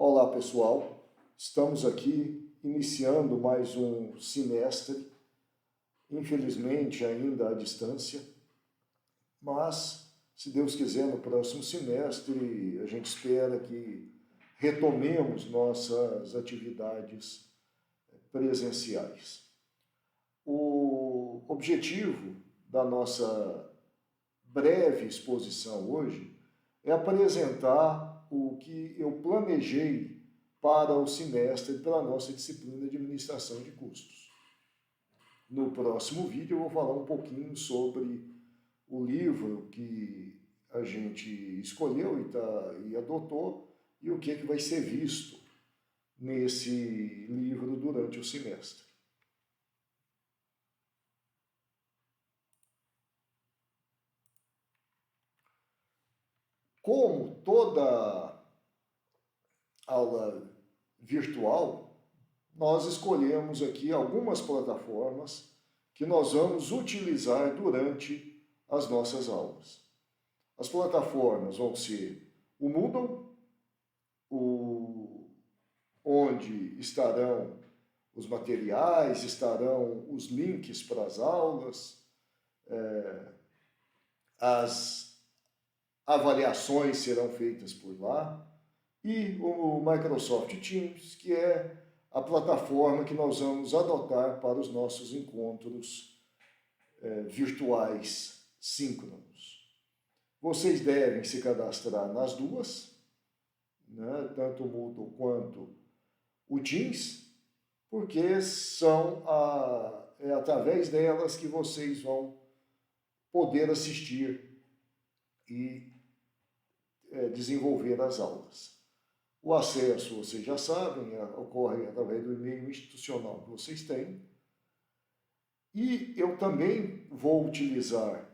Olá, pessoal. Estamos aqui iniciando mais um semestre, infelizmente ainda à distância, mas, se Deus quiser, no próximo semestre a gente espera que retomemos nossas atividades presenciais. O objetivo da nossa breve exposição hoje é apresentar o que eu planejei para o semestre, para a nossa disciplina de administração de custos. No próximo vídeo eu vou falar um pouquinho sobre o livro que a gente escolheu e adotou e o que vai ser visto nesse livro durante o semestre. Como toda aula virtual, nós escolhemos aqui algumas plataformas que nós vamos utilizar durante as nossas aulas. As plataformas vão ser o Moodle, onde estarão os materiais, estarão os links para as aulas, as avaliações serão feitas por lá, e o Microsoft Teams, que é a plataforma que nós vamos adotar para os nossos encontros virtuais síncronos. Vocês devem se cadastrar nas duas, né, tanto o Moodle quanto o Teams, porque são através delas que vocês vão poder assistir e desenvolver as aulas. O acesso, vocês já sabem, ocorre através do e-mail institucional que vocês têm. E eu também vou utilizar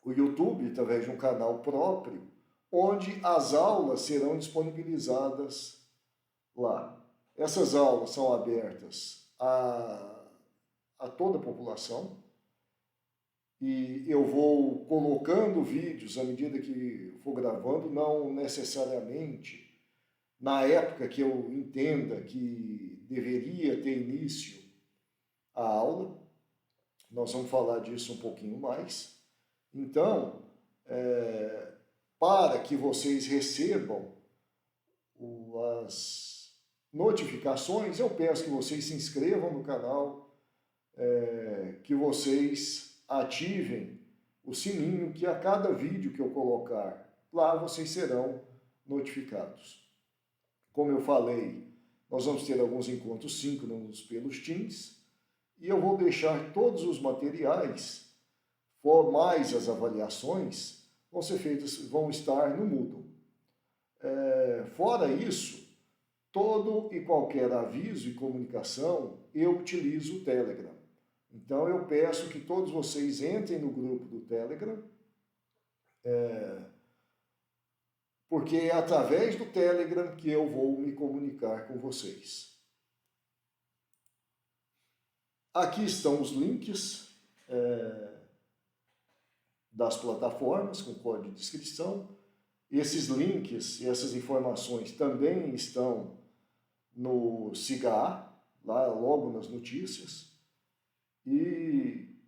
o YouTube através de um canal próprio, onde as aulas serão disponibilizadas lá. Essas aulas são abertas a toda a população, e eu vou colocando vídeos à medida que for gravando, não necessariamente na época que eu entenda que deveria ter início a aula. Nós vamos falar disso um pouquinho mais. Então, para que vocês recebam as notificações, eu peço que vocês se inscrevam no canal, que vocês ativem o sininho, que a cada vídeo que eu colocar lá, vocês serão notificados. Como eu falei, nós vamos ter alguns encontros síncronos pelos Teams, e eu vou deixar todos os materiais, mais as avaliações, vão estar no Moodle. Fora isso, todo e qualquer aviso e comunicação, eu utilizo o Telegram. Então, eu peço que todos vocês entrem no grupo do Telegram, porque é através do Telegram que eu vou me comunicar com vocês. Aqui estão os links das plataformas, com código de inscrição. Esses links e essas informações também estão no SIGA, lá logo nas notícias. E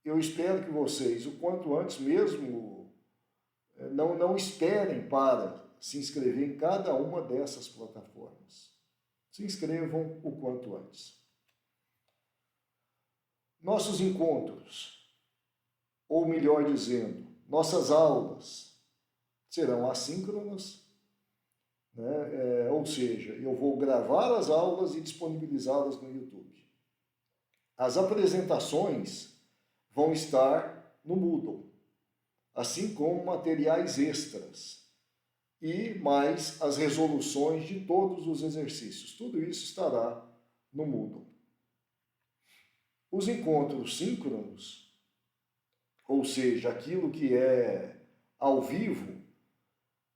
eu espero que vocês, o quanto antes mesmo, não esperem para se inscrever em cada uma dessas plataformas. Se inscrevam o quanto antes. Nossos encontros, ou melhor dizendo, nossas aulas serão assíncronas, né? Ou seja, eu vou gravar as aulas e disponibilizá-las no YouTube. As apresentações vão estar no Moodle, assim como materiais extras e mais as resoluções de todos os exercícios. Tudo isso estará no Moodle. Os encontros síncronos, ou seja, aquilo que é ao vivo,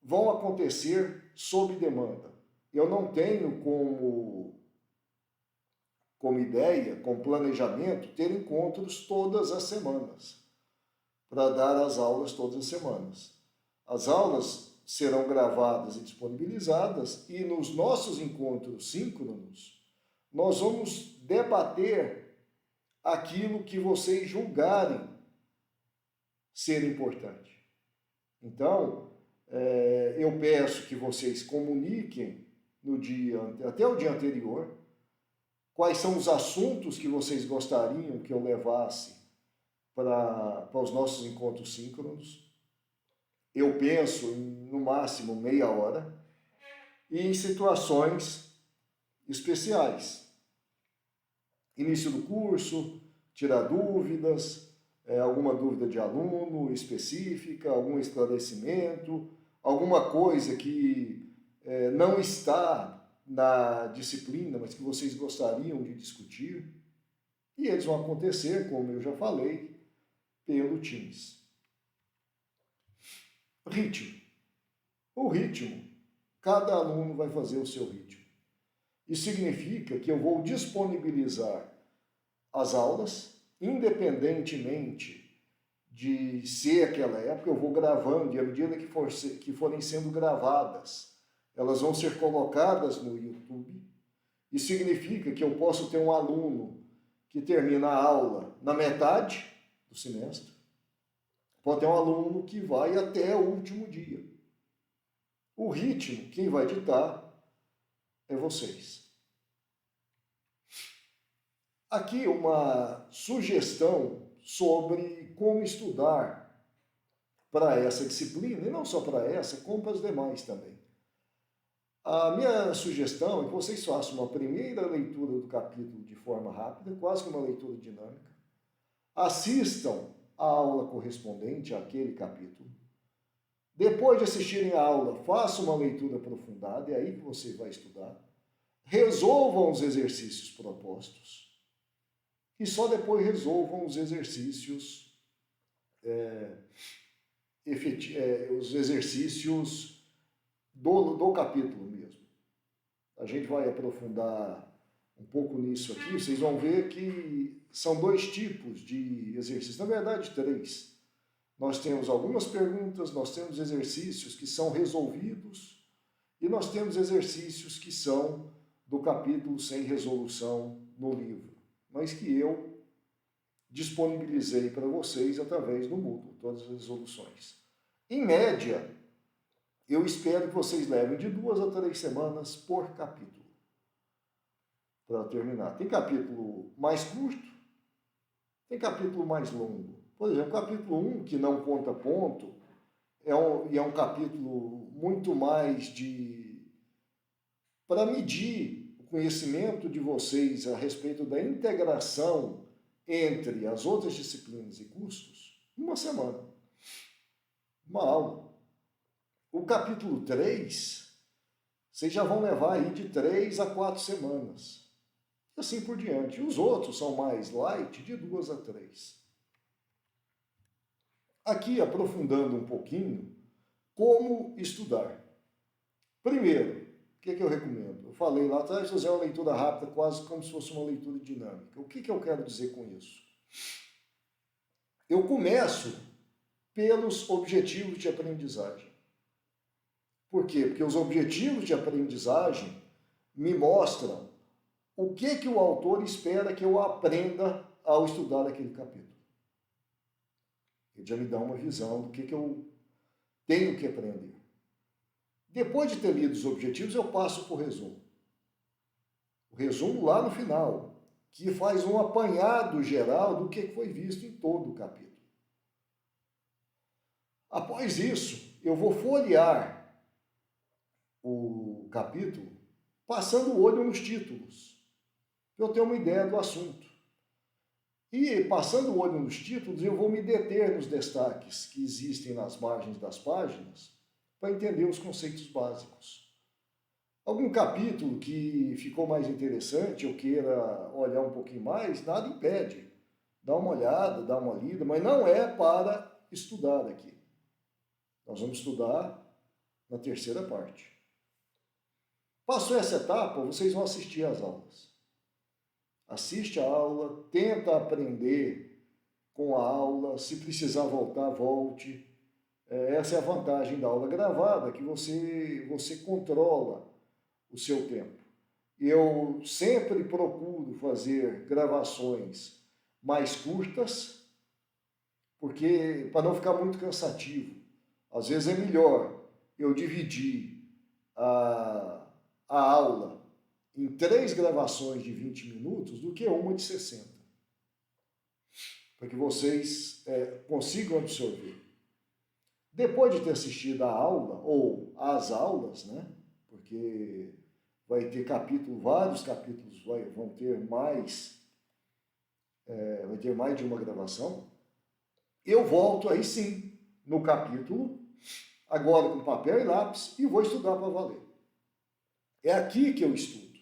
vão acontecer sob demanda. Eu não tenho como ideia, como planejamento, ter encontros todas as semanas, para dar as aulas todas as semanas. As aulas serão gravadas e disponibilizadas, e nos nossos encontros síncronos, nós vamos debater aquilo que vocês julgarem ser importante. Então, eu peço que vocês comuniquem até o dia anterior, quais são os assuntos que vocês gostariam que eu levasse para os nossos encontros síncronos. Eu penso em, no máximo, meia hora, e em situações especiais. Início do curso, tirar dúvidas, alguma dúvida de aluno específica, algum esclarecimento, alguma coisa que não está na disciplina, mas que vocês gostariam de discutir. E eles vão acontecer, como eu já falei, pelo Teams. Ritmo. O ritmo, cada aluno vai fazer o seu ritmo. Isso significa que eu vou disponibilizar as aulas, independentemente de ser aquela época, eu vou gravando, e à medida que forem sendo gravadas, elas vão ser colocadas no YouTube. Isso significa que eu posso ter um aluno que termina a aula na metade do semestre, pode ter um aluno que vai até o último dia. O ritmo, quem vai ditar é vocês. Aqui uma sugestão sobre como estudar para essa disciplina, e não só para essa, como para as demais também. A minha sugestão é que vocês façam uma primeira leitura do capítulo de forma rápida, quase que uma leitura dinâmica. Assistam a aula correspondente àquele capítulo. Depois de assistirem a aula, façam uma leitura aprofundada, é aí que você vai estudar. Resolvam os exercícios propostos. E só depois resolvam os exercícios, os exercícios do capítulo mesmo. A gente vai aprofundar um pouco nisso aqui, vocês vão ver que são 2 tipos de exercícios, na verdade 3. Nós temos algumas perguntas, nós temos exercícios que são resolvidos e nós temos exercícios que são do capítulo sem resolução no livro, mas que eu disponibilizei para vocês através do Moodle, todas as resoluções. Em média, eu espero que vocês levem de 2 a 3 semanas por capítulo, para terminar. Tem capítulo mais curto, tem capítulo mais longo. Por exemplo, capítulo 1, que não conta ponto, é um capítulo muito mais para medir o conhecimento de vocês a respeito da integração entre as outras disciplinas e cursos, 1 semana. Uma aula. O capítulo 3, vocês já vão levar aí de 3 a 4 semanas. E assim por diante. Os outros são mais light, de 2 a 3. Aqui, aprofundando um pouquinho, como estudar. Primeiro, o que eu recomendo? Eu falei lá atrás, fazer uma leitura rápida, quase como se fosse uma leitura dinâmica. O que eu quero dizer com isso? Eu começo pelos objetivos de aprendizagem. Por quê? Porque os objetivos de aprendizagem me mostram o que o autor espera que eu aprenda ao estudar aquele capítulo. Ele já me dá uma visão do que eu tenho que aprender. Depois de ter lido os objetivos, eu passo para o resumo. O resumo lá no final, que faz um apanhado geral do que foi visto em todo o capítulo. Após isso, eu vou folhear o capítulo passando o olho nos títulos, para eu ter uma ideia do assunto. E passando o olho nos títulos, eu vou me deter nos destaques que existem nas margens das páginas para entender os conceitos básicos. Algum capítulo que ficou mais interessante, eu queira olhar um pouquinho mais, nada impede. Dá uma olhada, dá uma lida, mas não é para estudar aqui. Nós vamos estudar na terceira parte. Passou essa etapa, vocês vão assistir às aulas. Assiste a aula, tenta aprender com a aula, se precisar voltar, volte. Essa é a vantagem da aula gravada, que você controla o seu tempo. Eu sempre procuro fazer gravações mais curtas, porque para não ficar muito cansativo. Às vezes é melhor eu dividir a aula em 3 gravações de 20 minutos do que uma de 60, para que vocês consigam absorver. Depois de ter assistido a aula, ou às aulas, né? Porque vai ter vários capítulos vão ter mais, vai ter mais de uma gravação, eu volto aí sim no capítulo, agora com papel e lápis, e vou estudar para valer. É aqui que eu estudo.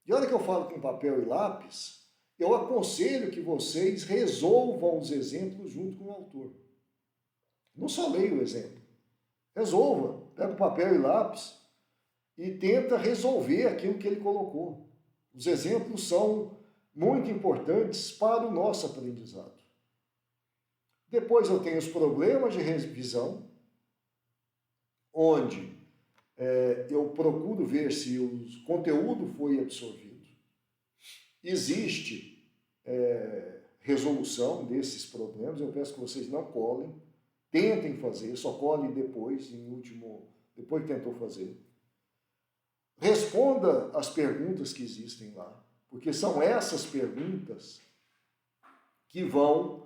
E a hora que eu falo com papel e lápis, eu aconselho que vocês resolvam os exemplos junto com o autor. Não só leia o exemplo. Resolva. Pega o papel e lápis e tenta resolver aquilo que ele colocou. Os exemplos são muito importantes para o nosso aprendizado. Depois eu tenho os problemas de revisão, onde eu procuro ver se o conteúdo foi absorvido. Existe resolução desses problemas, eu peço que vocês não colhem, tentem fazer, só colhem depois, depois que tentou fazer. Responda as perguntas que existem lá, porque são essas perguntas que vão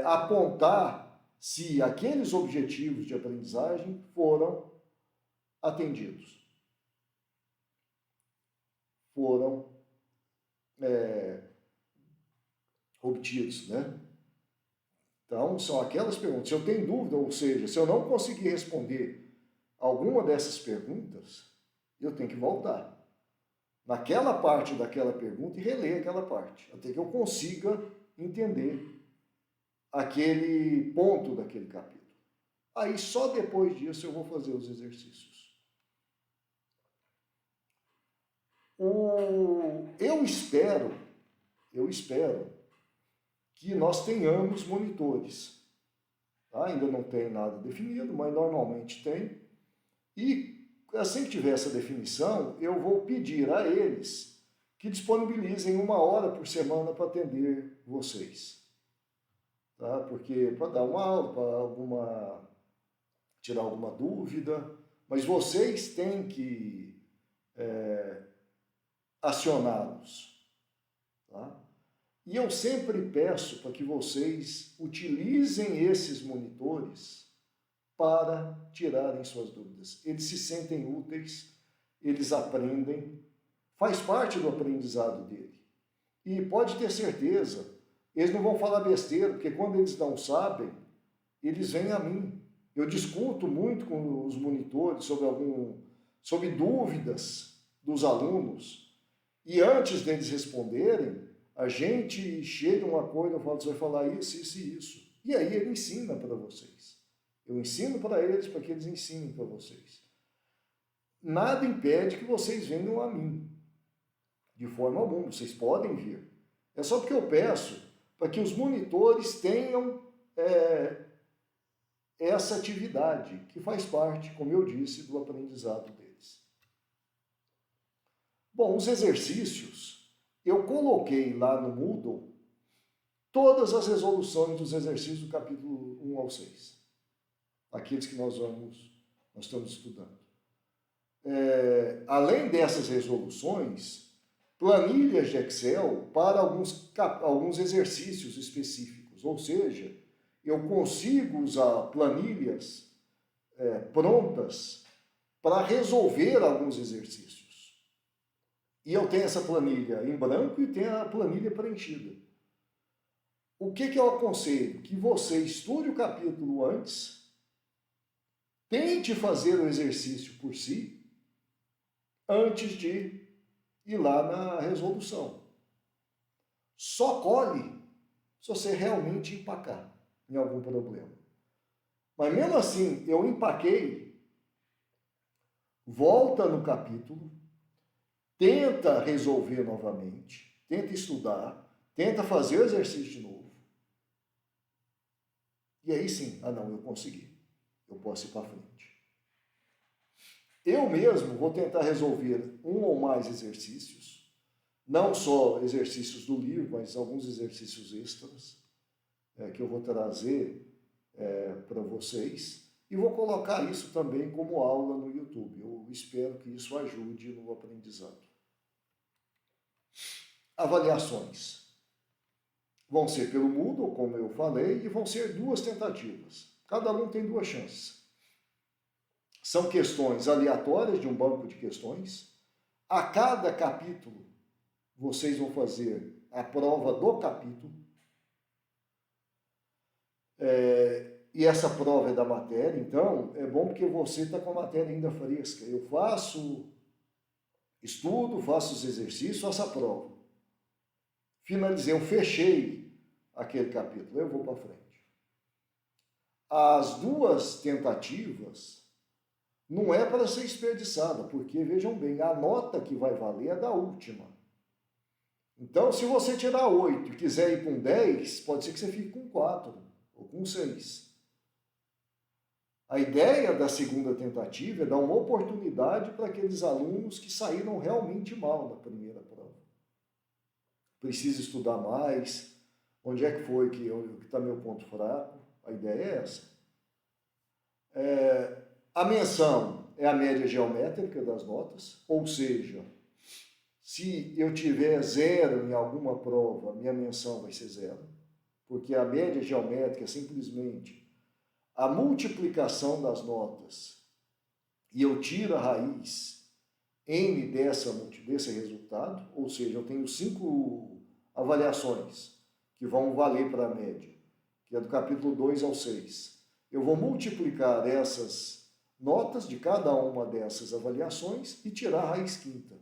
apontar se aqueles objetivos de aprendizagem foram atendidos, foram obtidos, né? Então, são aquelas perguntas. Se eu tenho dúvida, ou seja, se eu não conseguir responder alguma dessas perguntas, eu tenho que voltar naquela parte daquela pergunta e reler aquela parte, até que eu consiga entender aquele ponto daquele capítulo. Aí, só depois disso, eu vou fazer os exercícios. Eu espero que nós tenhamos monitores. Tá? Ainda não tem nada definido, mas normalmente tem. E assim que tiver essa definição, eu vou pedir a eles que disponibilizem 1 hora por semana para atender vocês. Tá? Porque para dar uma aula, para tirar alguma dúvida, mas vocês têm que acioná-los. Tá? E eu sempre peço para que vocês utilizem esses monitores para tirarem suas dúvidas. Eles se sentem úteis, eles aprendem, faz parte do aprendizado dele. E pode ter certeza, eles não vão falar besteira, porque quando eles não sabem, eles vêm a mim. Eu discuto muito com os monitores sobre dúvidas dos alunos, e antes deles responderem, a gente chega a um acordo, eu falo, você vai falar isso, isso e isso. E aí ele ensina para vocês. Eu ensino para eles, para que eles ensinem para vocês. Nada impede que vocês venham a mim. De forma alguma, vocês podem vir. É só porque eu peço para que os monitores tenham essa atividade, que faz parte, como eu disse, do aprendizado deles. Bom, os exercícios, eu coloquei lá no Moodle todas as resoluções dos exercícios do capítulo 1 ao 6. Aqueles que nós estamos estudando. Além dessas resoluções, planilhas de Excel para alguns exercícios específicos. Ou seja, eu consigo usar planilhas prontas para resolver alguns exercícios. E eu tenho essa planilha em branco e tenho a planilha preenchida. O que eu aconselho? Que você estude o capítulo antes, tente fazer o exercício por si, antes de ir lá na resolução. Só colhe se você realmente empacar em algum problema. Mas mesmo assim, eu empaquei, volta no capítulo, tenta resolver novamente, tenta estudar, tenta fazer o exercício de novo. E aí sim, não, eu consegui. Eu posso ir para frente. Eu mesmo vou tentar resolver um ou mais exercícios, não só exercícios do livro, mas alguns exercícios extras, que eu vou trazer para vocês, e vou colocar isso também como aula no YouTube. Eu espero que isso ajude no aprendizado. Avaliações. Vão ser pelo Moodle, como eu falei, e vão ser 2 tentativas. Cada aluno tem 2 chances. São questões aleatórias de um banco de questões. A cada capítulo, vocês vão fazer a prova do capítulo. E essa prova é da matéria, então é bom porque você está com a matéria ainda fresca. Eu faço estudo, faço os exercícios, faço a prova. Finalizei, eu fechei aquele capítulo, eu vou para frente. As 2 tentativas não é para ser desperdiçada, porque, vejam bem, a nota que vai valer é da última. Então, se você tirar 8 e quiser ir com 10, pode ser que você fique com 4 ou com 6. A ideia da segunda tentativa é dar uma oportunidade para aqueles alunos que saíram realmente mal na primeira prova. Precisa estudar mais. Onde é que foi que está meu ponto fraco? A ideia é essa. A menção é a média geométrica das notas, ou seja, se eu tiver 0 em alguma prova, minha menção vai ser 0, porque a média geométrica é simplesmente a multiplicação das notas e eu tiro a raiz n desse resultado, ou seja, eu tenho 5 avaliações que vão valer para a média, que é do capítulo 2 ao 6. Eu vou multiplicar essas notas de cada uma dessas avaliações e tirar a raiz quinta.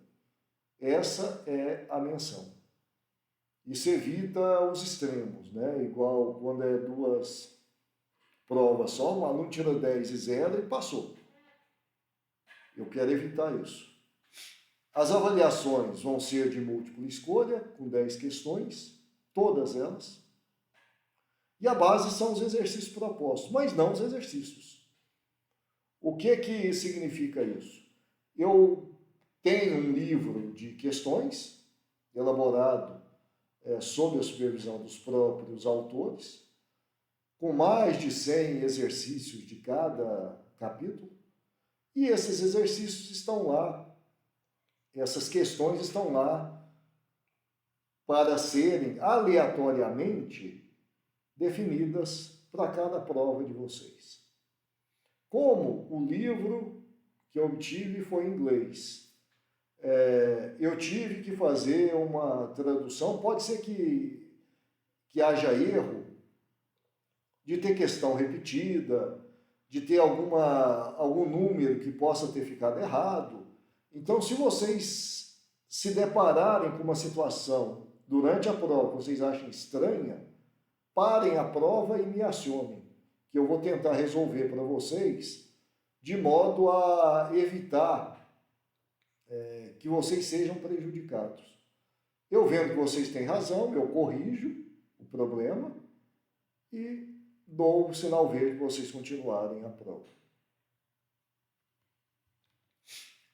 Essa é a menção. Isso evita os extremos, né? Igual quando é 2 provas só, um aluno tira 10 e 0 e passou. Eu quero evitar isso. As avaliações vão ser de múltipla escolha, com 10 questões, todas elas. E a base são os exercícios propostos, mas não os exercícios. O que significa isso? Eu tenho um livro de questões, elaborado sob a supervisão dos próprios autores, com mais de 100 exercícios de cada capítulo, e esses exercícios estão lá, essas questões estão lá para serem aleatoriamente definidas para cada prova de vocês. Como o livro que eu obtive foi em inglês, eu tive que fazer uma tradução, pode ser que haja erro de ter questão repetida, de ter algum número que possa ter ficado errado. Então, se vocês se depararem com uma situação durante a prova que vocês achem estranha, parem a prova e me acionem, que eu vou tentar resolver para vocês de modo a evitar que vocês sejam prejudicados. Eu vendo que vocês têm razão, eu corrijo o problema e dou o sinal verde para vocês continuarem a prova.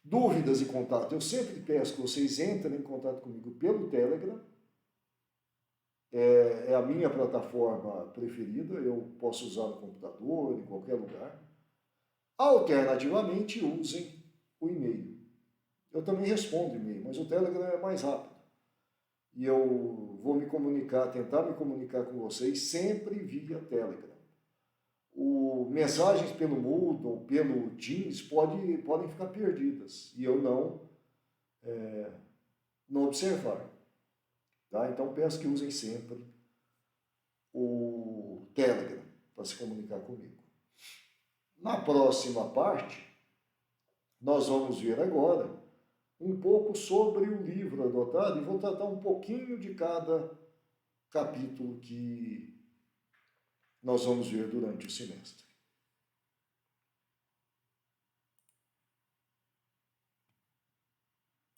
Dúvidas e contato. Eu sempre peço que vocês entrem em contato comigo pelo Telegram. É a minha plataforma preferida, eu posso usar no computador, em qualquer lugar. Alternativamente, usem o e-mail. Eu também respondo e-mail, mas o Telegram é mais rápido. E eu vou tentar me comunicar com vocês sempre via Telegram. Mensagens pelo Moodle, pelo Teams, podem ficar perdidas e eu não observar. Tá? Então, peço que usem sempre o Telegram para se comunicar comigo. Na próxima parte, nós vamos ver agora um pouco sobre o livro adotado e vou tratar um pouquinho de cada capítulo que nós vamos ver durante o semestre.